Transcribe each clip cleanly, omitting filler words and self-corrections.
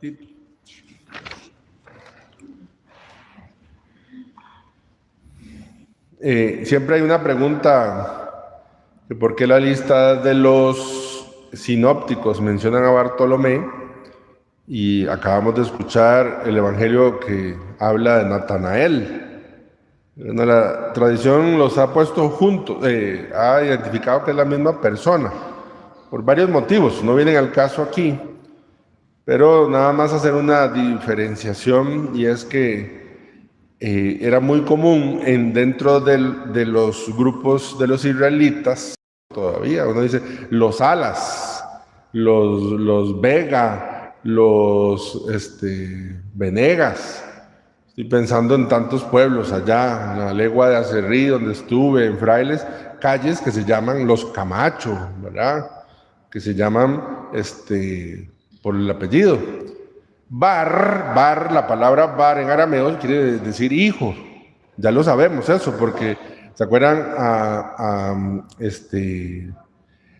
momentito. Siempre hay una pregunta de por qué la lista de los sinópticos mencionan a Bartolomé, y acabamos de escuchar el evangelio que habla de Natanael. La tradición los ha puesto juntos, ha identificado que es la misma persona, por varios motivos, no vienen al caso aquí, pero nada más hacer una diferenciación, y es que era muy común dentro de los grupos de los israelitas, todavía uno dice los Alas, los Vega, los Venegas. Estoy pensando en tantos pueblos allá, en la legua de Acerrí, donde estuve, en Frailes, calles que se llaman los Camacho, ¿verdad? Que se llaman por el apellido. Bar, la palabra bar en arameo quiere decir hijo. Ya lo sabemos eso, porque ¿se acuerdan a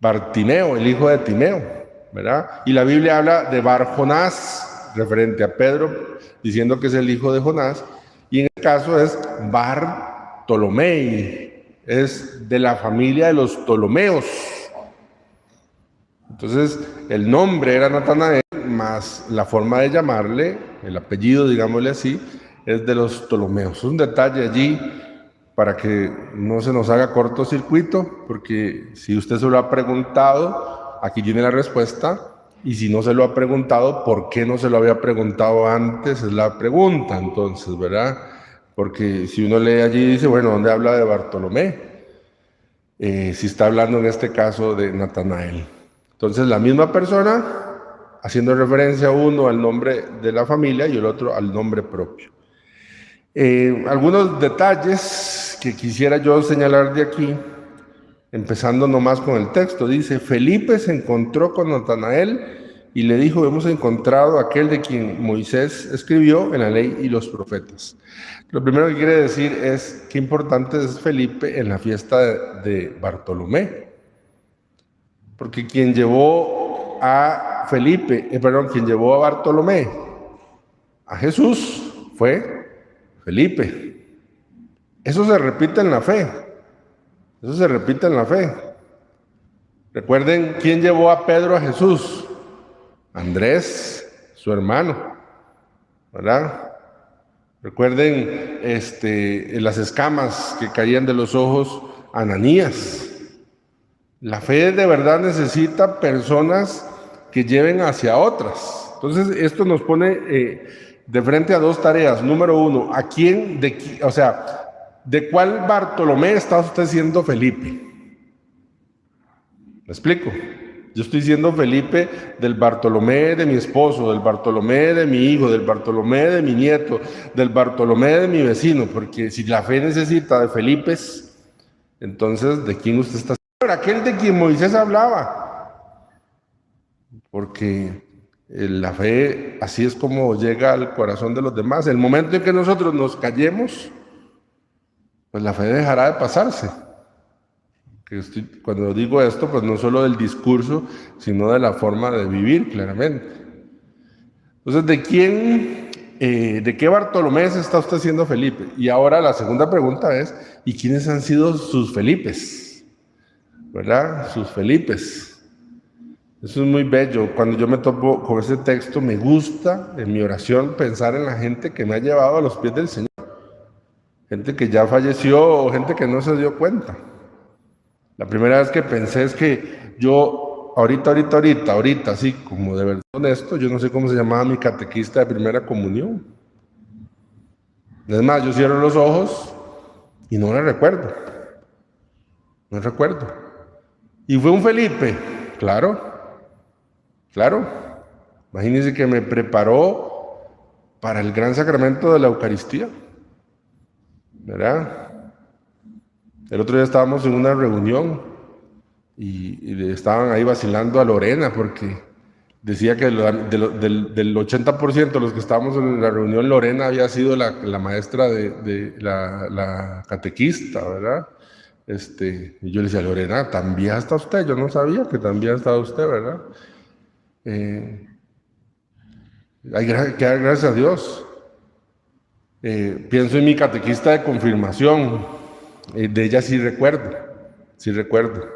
Bartimeo, el hijo de Timeo, ¿verdad? Y la Biblia habla de Bar Jonás, referente a Pedro, diciendo que es el hijo de Jonás, y en el caso es Bartolomé, es de la familia de los Ptolomeos. Entonces, el nombre era Natanael, más la forma de llamarle, el apellido, digámosle así, es de los Ptolomeos. Es un detalle allí para que no se nos haga cortocircuito, porque si usted se lo ha preguntado, aquí tiene la respuesta, y si no se lo ha preguntado, ¿por qué no se lo había preguntado antes? Es la pregunta, entonces, ¿verdad? Porque si uno lee allí, dice, bueno, ¿dónde habla de Bartolomé? Si está hablando en este caso de Natanael. Entonces, la misma persona, haciendo referencia uno al nombre de la familia y el otro al nombre propio. Algunos detalles que quisiera yo señalar de aquí, empezando nomás con el texto. Dice, Felipe se encontró con Natanael y le dijo, hemos encontrado a aquel de quien Moisés escribió en la ley y los profetas. Lo primero que quiere decir es qué importante es Felipe en la fiesta de Bartolomé. Porque quien llevó a quien llevó a Bartolomé a Jesús fue Felipe. Eso se repite en la fe. Eso se repite en la fe. Recuerden quién llevó a Pedro a Jesús. Andrés, su hermano, ¿verdad? Recuerden las escamas que caían de los ojos, Ananías. La fe de verdad necesita personas que lleven hacia otras. Entonces, esto nos pone de frente a dos tareas. Número uno, ¿de cuál Bartolomé está usted siendo Felipe? ¿Me explico? Yo estoy siendo Felipe del Bartolomé de mi esposo, del Bartolomé de mi hijo, del Bartolomé de mi nieto, del Bartolomé de mi vecino, porque si la fe necesita de Felipes, entonces, ¿de quién usted está? Aquel de quien Moisés hablaba, porque la fe así es como llega al corazón de los demás. El momento en que nosotros nos callemos, pues la fe dejará de pasarse. Cuando digo esto, pues no solo del discurso, sino de la forma de vivir, claramente. Entonces, ¿de qué Bartolomé está usted siendo Felipe? Y ahora la segunda pregunta es, ¿y quiénes han sido sus Felipes? ¿Verdad? Sus Felipes. Eso es muy bello. Cuando yo me topo con ese texto, me gusta en mi oración pensar en la gente que me ha llevado a los pies del Señor. Gente que ya falleció o gente que no se dio cuenta. La primera vez que pensé es que yo, ahorita, así como de verdad honesto, yo no sé cómo se llamaba mi catequista de primera comunión. Es más, yo cierro los ojos y no la recuerdo. No recuerdo. ¿Y fue un Felipe? Claro. Imagínense que me preparó para el gran sacramento de la Eucaristía, ¿verdad? El otro día estábamos en una reunión y le estaban ahí vacilando a Lorena porque decía que del 80% de los que estábamos en la reunión, Lorena había sido la maestra de la catequista, ¿verdad? Y yo le decía, Lorena, ¿también está usted? Yo no sabía que también estaba usted, ¿verdad? Hay que dar gracias a Dios. Pienso en mi catequista de confirmación, de ella sí recuerdo, sí recuerdo.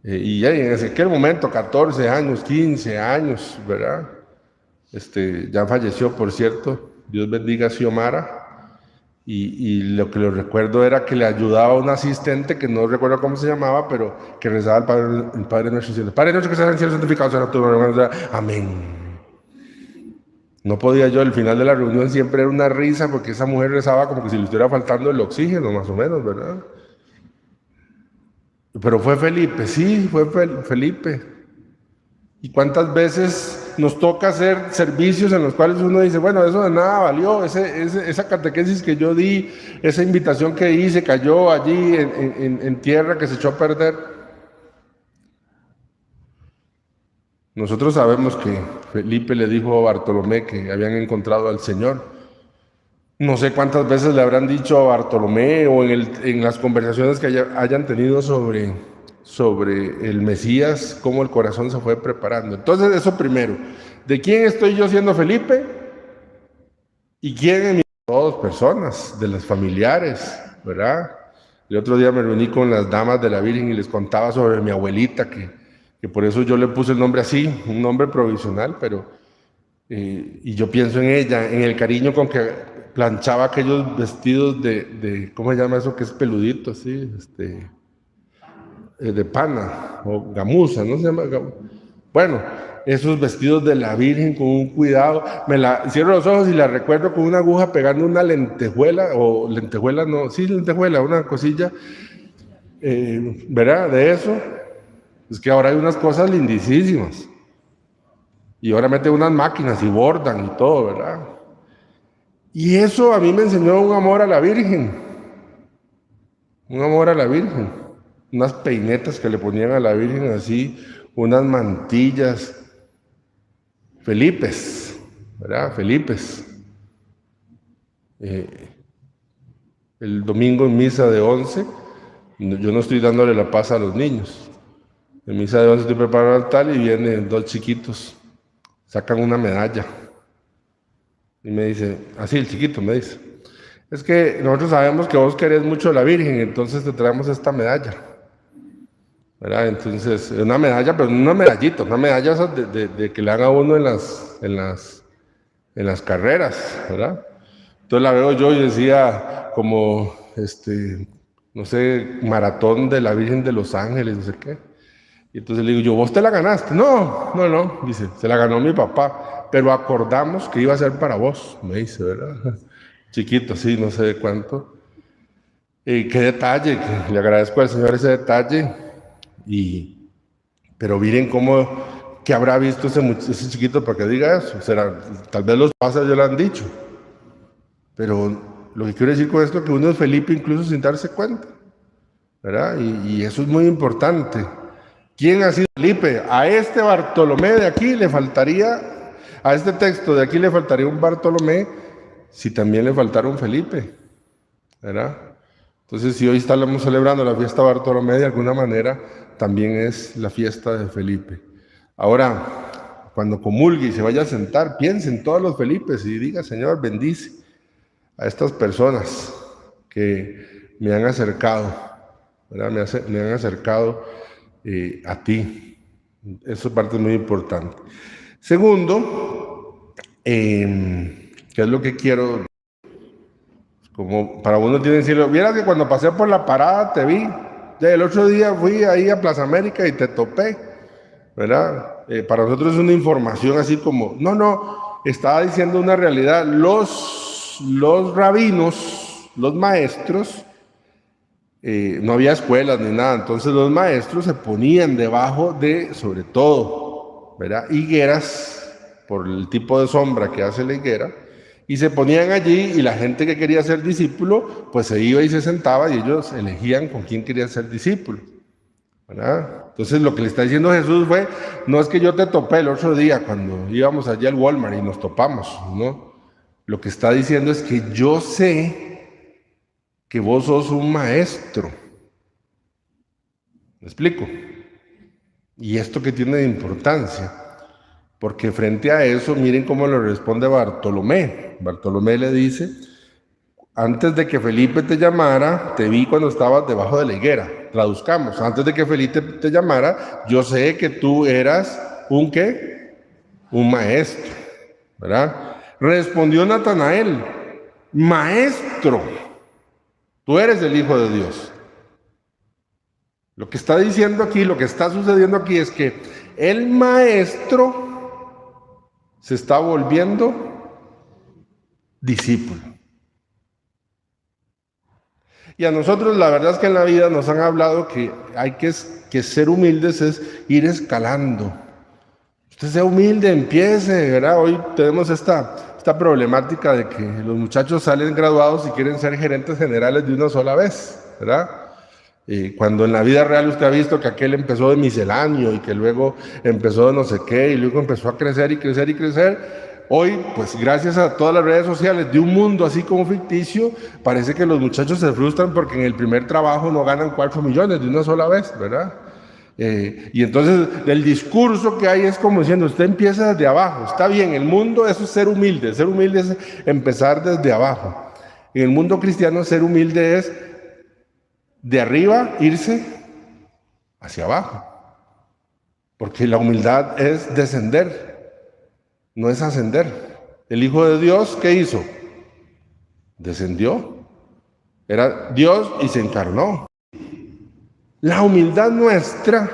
Y ya en aquel momento, 14 años, 15 años, ¿verdad? Ya falleció, por cierto, Dios bendiga a Xiomara. Y lo que lo recuerdo era que le ayudaba a un asistente que no recuerdo cómo se llamaba, pero que rezaba el Padre Nuestro diciendo: Padre Nuestro que estás en el cielo, santificado sea tu nombre. Amén. No podía yo, al final de la reunión siempre era una risa porque esa mujer rezaba como que si le estuviera faltando el oxígeno, más o menos, ¿verdad? Pero fue Felipe, sí, fue Felipe. ¿Y cuántas veces nos toca hacer servicios en los cuales uno dice, bueno, eso de nada valió, esa catequesis que yo di, esa invitación que hice, cayó allí en tierra que se echó a perder? Nosotros sabemos que Felipe le dijo a Bartolomé que habían encontrado al Señor. No sé cuántas veces le habrán dicho a Bartolomé o en las conversaciones que hayan tenido sobre el Mesías, cómo el corazón se fue preparando. Entonces, eso primero. ¿De quién estoy yo siendo Felipe? ¿Y quién en mi? Todas personas, de las familiares, ¿verdad? El otro día me reuní con las damas de la Virgen y les contaba sobre mi abuelita, que por eso yo le puse el nombre así, un nombre provisional, pero y yo pienso en ella, en el cariño con que planchaba aquellos vestidos ¿cómo se llama eso que es peludito, así? De pana o gamuza, ¿no se llama? Bueno, esos vestidos de la Virgen con un cuidado. Cierro los ojos y la recuerdo con una aguja pegando una lentejuela, o lentejuela, no, sí, lentejuela, una cosilla, ¿verdad? De eso. Es que ahora hay unas cosas lindísimas. Y ahora meten unas máquinas y bordan y todo, ¿verdad? Y eso a mí me enseñó un amor a la Virgen. Un amor a la Virgen. Unas peinetas que le ponían a la Virgen así, unas mantillas. Felipes, ¿verdad? Felipes. El domingo en misa de 11, yo no estoy dándole la paz a los niños. En misa de 11 estoy preparando el altar y vienen dos chiquitos, sacan una medalla. Y me dice, así el chiquito me dice, es que nosotros sabemos que vos querés mucho a la Virgen, entonces te traemos esta medalla. ¿Verdad? Entonces, una medalla, pero no una medallita, una medalla de que le haga uno en las carreras, ¿verdad? Entonces la veo yo y decía como, no sé, maratón de la Virgen de los Ángeles, no sé qué. Y entonces le digo yo, ¿vos te la ganaste? No, dice, se la ganó mi papá, pero acordamos que iba a ser para vos, me dice, ¿verdad? Chiquito, sí, no sé de cuánto. Y qué detalle, que le agradezco al Señor ese detalle. Pero miren cómo, que habrá visto ese chiquito para que diga eso. Tal vez los padres ya lo han dicho. Pero lo que quiero decir con esto es que uno es Felipe incluso sin darse cuenta, ¿verdad? Y eso es muy importante. ¿Quién ha sido Felipe? A este Bartolomé de aquí le faltaría, a este texto de aquí le faltaría un Bartolomé si también le faltara un Felipe, ¿verdad? Entonces, si hoy estamos celebrando la fiesta de Bartolomé, de alguna manera también es la fiesta de Felipe. Ahora, cuando comulgue y se vaya a sentar, piense en todos los Felipes y diga, Señor, bendice a estas personas que me han acercado, ¿verdad? Me han acercado a ti. Eso es parte muy importante. Segundo, ¿qué es lo que quiero? Como para uno tiene que decirlo, vieras que cuando pasé por la parada te vi, ya el otro día fui ahí a Plaza América y te topé, ¿verdad? Para nosotros es una información así como, no, estaba diciendo una realidad. Los rabinos, los maestros, no había escuelas ni nada, entonces los maestros se ponían debajo de, sobre todo, ¿verdad? Higueras, por el tipo de sombra que hace la higuera, y se ponían allí y la gente que quería ser discípulo, pues se iba y se sentaba y ellos elegían con quién quería ser discípulo, ¿verdad? Entonces lo que le está diciendo Jesús fue, no es que yo te topé el otro día cuando íbamos allí al Walmart y nos topamos, ¿no? Lo que está diciendo es que yo sé que vos sos un maestro. ¿Me explico? Y esto que tiene de importancia. Porque frente a eso, miren cómo le responde Bartolomé. Bartolomé le dice: antes de que Felipe te llamara, te vi cuando estabas debajo de la higuera. Traduzcamos: antes de que Felipe te llamara, yo sé que tú eras un ¿qué? Un maestro, ¿verdad? Respondió Natanael: maestro, tú eres el Hijo de Dios. Lo que está diciendo aquí, lo que está sucediendo aquí es que el maestro se está volviendo discípulo. Y a nosotros la verdad es que en la vida nos han hablado que hay que ser humildes es ir escalando. Usted sea humilde, empiece, ¿verdad? Hoy tenemos esta problemática de que los muchachos salen graduados y quieren ser gerentes generales de una sola vez, ¿verdad? Cuando en la vida real usted ha visto que aquel empezó de misceláneo y que luego empezó de no sé qué y luego empezó a crecer y crecer y crecer. Hoy, pues gracias a todas las redes sociales de un mundo así como ficticio, parece que los muchachos se frustran porque en el primer trabajo no ganan 4 millones de una sola vez, ¿verdad? Y entonces el discurso que hay es como diciendo: usted empieza desde abajo. Está bien, el mundo eso es ser humilde es empezar desde abajo. En el mundo cristiano ser humilde es de arriba irse hacia abajo, porque la humildad es descender, no es ascender. El Hijo de Dios, ¿qué hizo? Descendió. Era Dios y se encarnó. La humildad nuestra,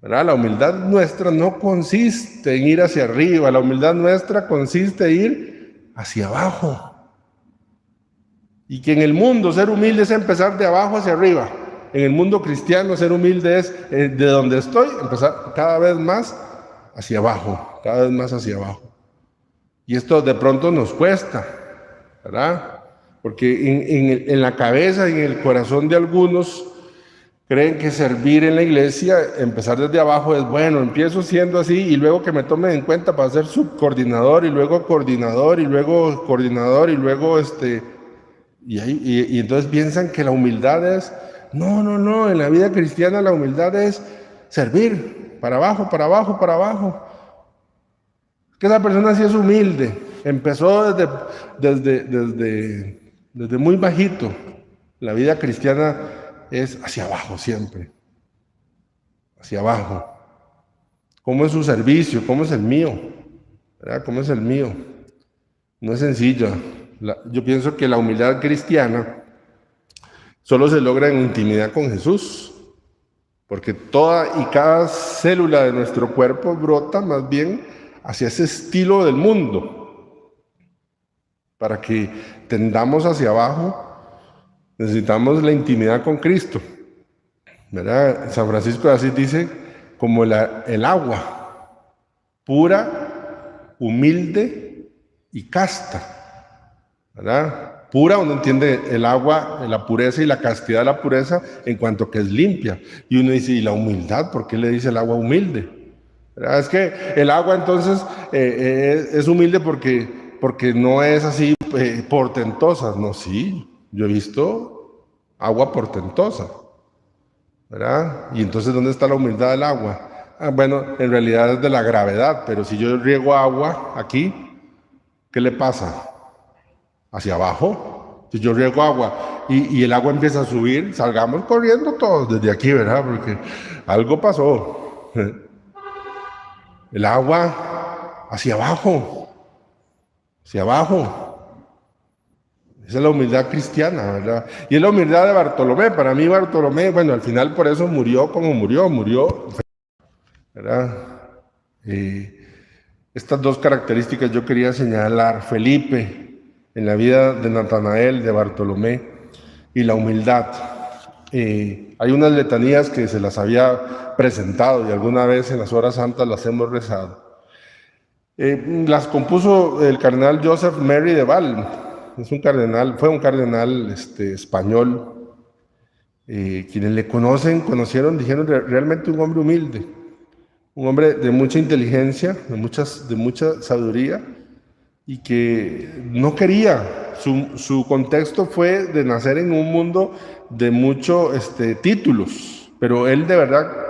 ¿verdad? La humildad nuestra no consiste en ir hacia arriba, la humildad nuestra consiste en ir hacia abajo. Y que en el mundo ser humilde es empezar de abajo hacia arriba. En el mundo cristiano ser humilde es de donde estoy, empezar cada vez más hacia abajo, cada vez más hacia abajo. Y esto de pronto nos cuesta, ¿verdad? Porque en la cabeza y en el corazón de algunos creen que servir en la iglesia, empezar desde abajo es bueno, empiezo siendo así y luego que me tomen en cuenta para ser subcoordinador y luego coordinador y luego coordinador y luego y entonces piensan que la humildad es, no, en la vida cristiana la humildad es servir, para abajo, para abajo, para abajo. Que esa persona sí es humilde, empezó desde muy bajito. La vida cristiana es hacia abajo siempre, hacia abajo. ¿Cómo es su servicio? ¿Cómo es el mío? ¿Verdad? ¿Cómo es el mío? No es sencilla. Yo pienso que la humildad cristiana solo se logra en intimidad con Jesús, porque toda y cada célula de nuestro cuerpo brota más bien hacia ese estilo del mundo. Para que tendamos hacia abajo, necesitamos la intimidad con Cristo, ¿verdad? San Francisco de Asís dice, como el agua, pura, humilde y casta, ¿verdad? Pura, uno entiende el agua, la pureza y la castidad de la pureza en cuanto que es limpia. Y uno dice, ¿y la humildad? ¿Por qué le dice el agua humilde? ¿Verdad? Es que el agua entonces es humilde porque no es así portentosa. No, sí, yo he visto agua portentosa, ¿verdad? Y entonces, ¿dónde está la humildad del agua? Bueno, en realidad es de la gravedad, pero si yo riego agua aquí, ¿qué le pasa? Hacia abajo. Si yo riego agua y el agua empieza a subir, salgamos corriendo todos desde aquí, ¿verdad? Porque algo pasó. El agua hacia abajo, hacia abajo. Esa es la humildad cristiana, ¿verdad? Y es la humildad de Bartolomé. Para mí Bartolomé, bueno, al final por eso murió como murió, ¿verdad? Estas dos características yo quería señalar. Felipe, en la vida de Natanael, de Bartolomé, y la humildad. Hay unas letanías que se las había presentado y alguna vez en las horas santas las hemos rezado. Las compuso el cardenal Joseph Mary de Val. Fue un cardenal español. Quienes le conocieron, dijeron realmente un hombre humilde, un hombre de mucha inteligencia, de mucha sabiduría, y que no quería, su contexto fue de nacer en un mundo de muchos títulos, pero él de verdad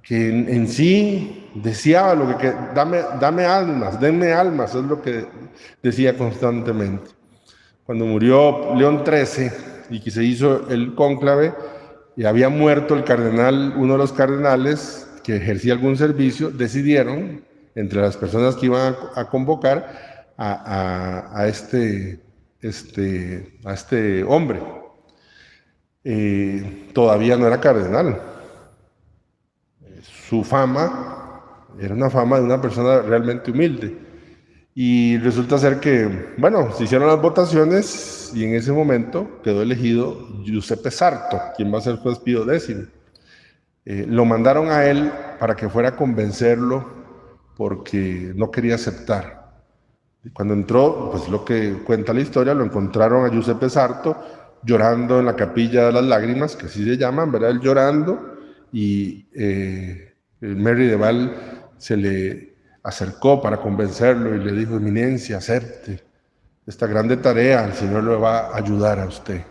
que en sí deseaba dame almas, denme almas, es lo que decía constantemente. Cuando murió León XIII y que se hizo el cónclave, y había muerto el cardenal, uno de los cardenales que ejercía algún servicio, decidieron, entre las personas que iban a convocar, a este hombre. Todavía no era cardenal. Su fama era una fama de una persona realmente humilde. Y resulta ser que, bueno, se hicieron las votaciones y en ese momento quedó elegido Giuseppe Sarto, quien va a ser juez Pío X. Lo mandaron a él para que fuera a convencerlo porque no quería aceptar. Cuando entró, pues lo que cuenta la historia, lo encontraron a Giuseppe Sarto llorando en la capilla de las lágrimas, que así se llaman, ¿verdad? Él llorando, y Mary de Val se le acercó para convencerlo y le dijo: Eminencia, acepte esta grande tarea, el Señor le va a ayudar a usted.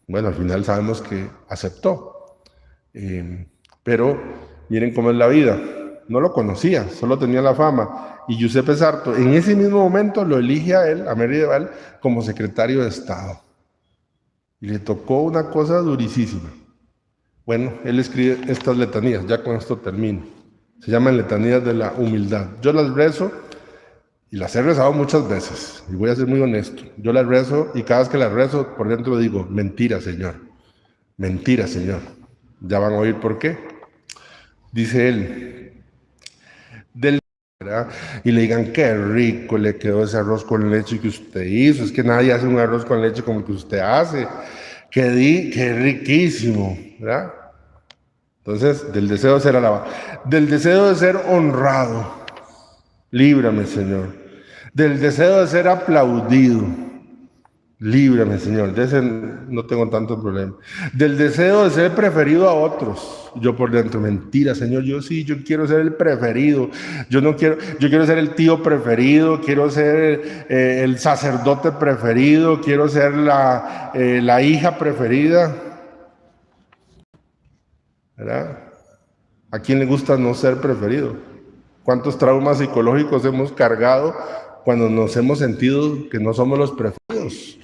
Bueno, al final sabemos que aceptó, pero miren cómo es la vida. No lo conocía, solo tenía la fama. Y Giuseppe Sarto en ese mismo momento lo elige a él, a Mary de Val, como secretario de Estado. Y le tocó una cosa durísima. Bueno, él escribe estas letanías, ya con esto termino. Se llaman letanías de la humildad. Yo las rezo y las he rezado muchas veces. Y voy a ser muy honesto. Yo las rezo y cada vez que las rezo por dentro digo: mentira, Señor. Mentira, Señor. Ya van a oír por qué. Dice él, ¿verdad? Y le digan: qué rico le quedó ese arroz con leche que usted hizo. Es que nadie hace un arroz con leche como el que usted hace. Qué riquísimo, ¿verdad? Entonces, del deseo de ser alabado, del deseo de ser honrado, líbrame, Señor. Del deseo de ser aplaudido, líbrame, Señor. De ese no tengo tanto problema. Del deseo de ser preferido a otros, yo por dentro: mentira, Señor. Yo quiero ser el preferido. Yo quiero ser el tío preferido, quiero ser el sacerdote preferido, quiero ser la hija preferida, ¿verdad? ¿A quién le gusta no ser preferido? ¿Cuántos traumas psicológicos hemos cargado cuando nos hemos sentido que no somos los preferidos?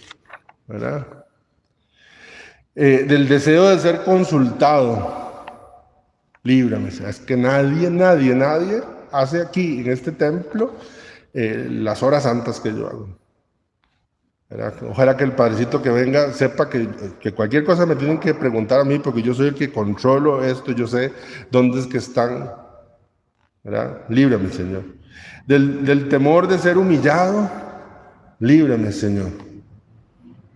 ¿Verdad? Del deseo de ser consultado, líbrame. Es que nadie hace aquí en este templo las horas santas que yo hago. ¿Verdad? Ojalá que el padrecito que venga sepa que cualquier cosa me tienen que preguntar a mí, porque yo soy el que controlo esto, yo sé dónde es que están, ¿verdad? Líbrame, Señor. Del temor de ser humillado, líbrame, Señor.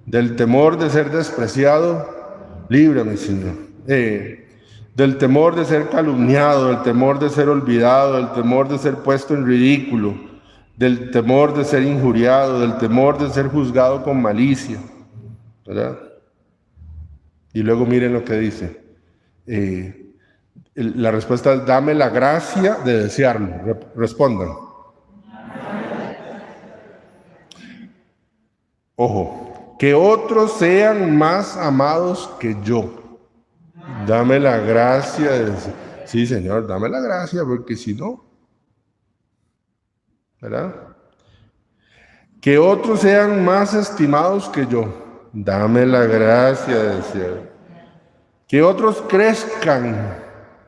Del temor de ser despreciado, líbrame, Señor. Del temor de ser calumniado, del temor de ser olvidado, del temor de ser puesto en ridículo, del temor de ser injuriado, del temor de ser juzgado con malicia, ¿verdad? Y luego miren lo que dice. La respuesta es: dame la gracia de desearlo. Respondan. Ojo, que otros sean más amados que yo. Dame la gracia de desearlo. Sí, Señor, dame la gracia, porque si no, ¿verdad? Que otros sean más estimados que yo. Dame la gracia de desearlo. Que otros crezcan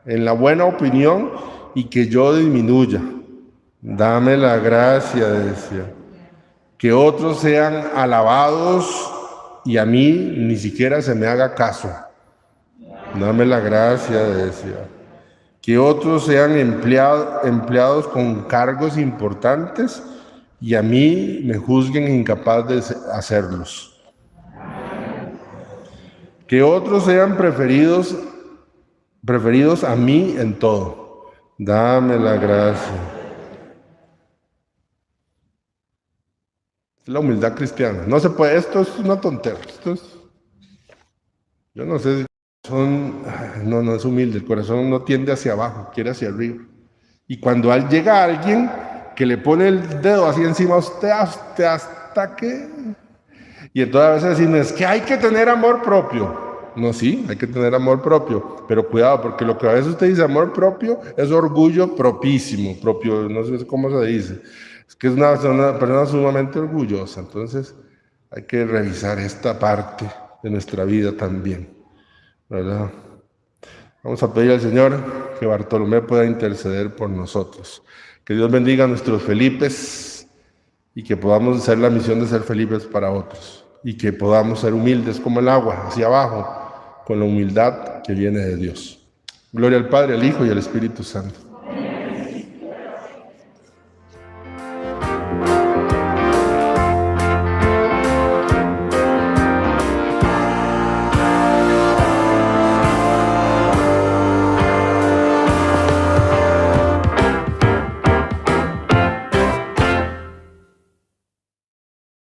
en la buena opinión y que yo disminuya. Dame la gracia de desear. Que otros sean alabados y a mí ni siquiera se me haga caso. Dame la gracia de desear. Que otros sean empleados con cargos importantes y a mí me juzguen incapaz de hacerlos. Que otros sean preferidos a mí en todo. Dame la gracia. Es la humildad cristiana. No se puede, esto es una tontera. Yo no sé si no es humilde. El corazón no tiende hacia abajo, quiere hacia arriba. Y cuando llega alguien que le pone el dedo así encima a usted hasta que... Y entonces a veces decimos: es que hay que tener amor propio. No, sí, hay que tener amor propio, pero cuidado, porque lo que a veces usted dice amor propio es orgullo propísimo, propio, no sé cómo se dice. Es que es una persona sumamente orgullosa, entonces hay que revisar esta parte de nuestra vida también, ¿verdad? Vamos a pedir al Señor que Bartolomé pueda interceder por nosotros. Que Dios bendiga a nuestros Felipes y que podamos hacer la misión de ser Felipes para otros. Y que podamos ser humildes como el agua, hacia abajo, con la humildad que viene de Dios. Gloria al Padre, al Hijo y al Espíritu Santo.